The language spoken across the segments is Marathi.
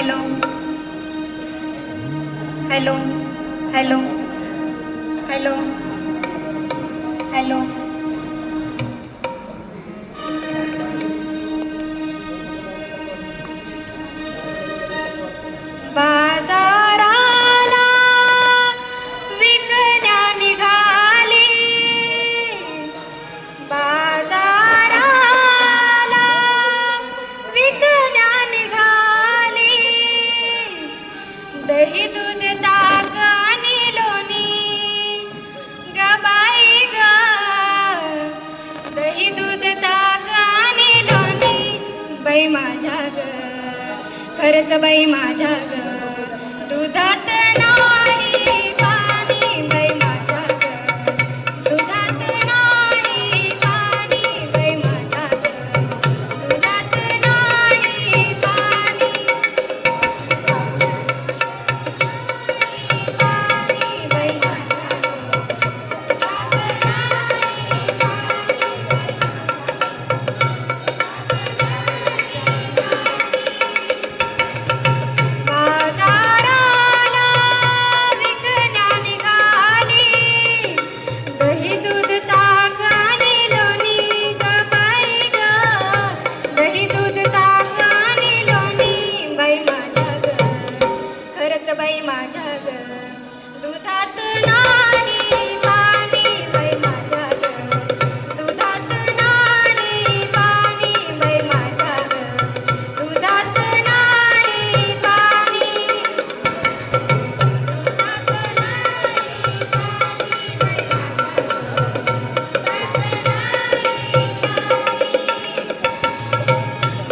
hello hello hello hello hello बाजाराला विकण्या निघाली, बाजाराला विकण्या निघाली, दही दूध ताक आणि लोणी ग बाई ग, दही दूध ताक आणि लोणी बाई माझ्या ग, खरंच बाई माझ्या ग, दुधात नाही पाणी बाई माझ्या ग, दुधात नाही पाणी बाई माझ्या ग, दुधात नाही पाणी, पाणी बाई माझ्या ग, बाजाराला विकण्या निघाली, दही दूध ताक आणि लोणी ग बाई ग, दही दूध ताक आणि लोणी बाई माझ्या ग, खरंच बाई माझ्या ग, दुधात नाही पाणी बाई माझ्या ग, दुधात नाही पाणी बाई माझ्या ग, दुधात नाही पाणी, दुधात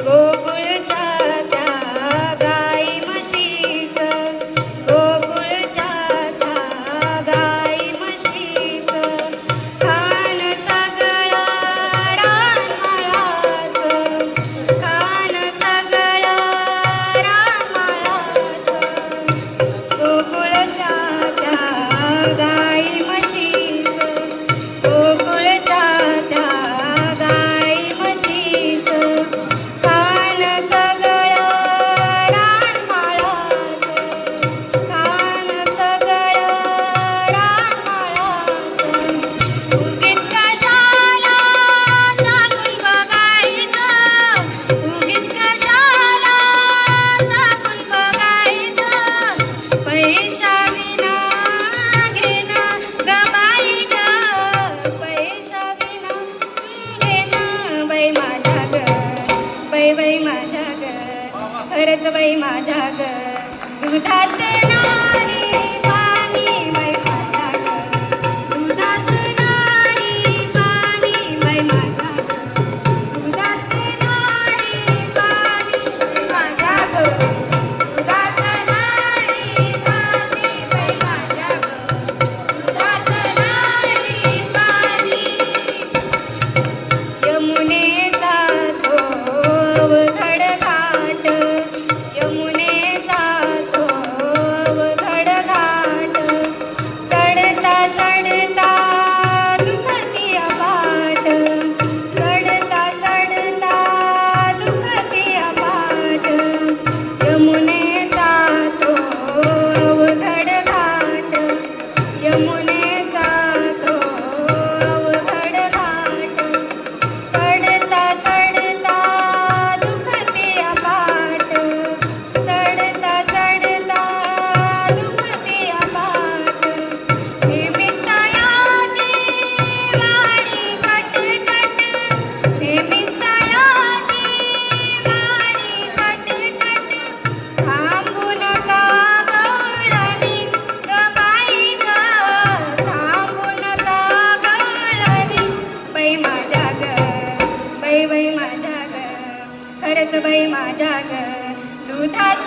गोकुळच्या त्या गाई म्हशीचं, गोकुळच्या त्या गाई म्हशीचं, खान सगळं रानमाळाचं, खान सगळं रानमाळाचं, गोकुळच्या त्या गाई म्हशीचं, गोकुळच्या त्या गाई म्हशीचं, खान सगळं रानमाळाचं, खान सगळं रानमाळाचं, उगीच कशाला चाकून बघायचं, उगीच कशाला चाकून बघायचं, पैसा विना घेणं ग बाई ग, पैसा विना घेणं बाई माझ्या ग, बाई बाई माझ्या ग, खरंच बाई माझ्या ग, दुधात नाही पाणी बाई माझ्या ग, दुधात नाही पाणी बाई माझ्या ग, दुधात नाही पाणी माझ्या ग, दुधात नाही पाणी बाई माझ्या ग, दुधात नाही पाणी, यमुनेचा तो अवघड घाट, यमुनेचा तो अवघड घाट, चढता चढता दुखती अपाट, चढता चढता दुखती अपाट, यमुनेचा तो अवघड घाट, यमुनेचा तो अवघड घाट, चढता चढता दुखती अपाट, चढता चढता दुखती अपाट, नेहमीच तयाची वारी कटकट, नेहमीच तयाची वारी कटकट, थांबू नका गवळणी ग बाई ग, थांबू नका गवळणी बाई माझ्या ग, बाई बाई माझ्या ग, खरंच बाई माझ्या ग, दुधात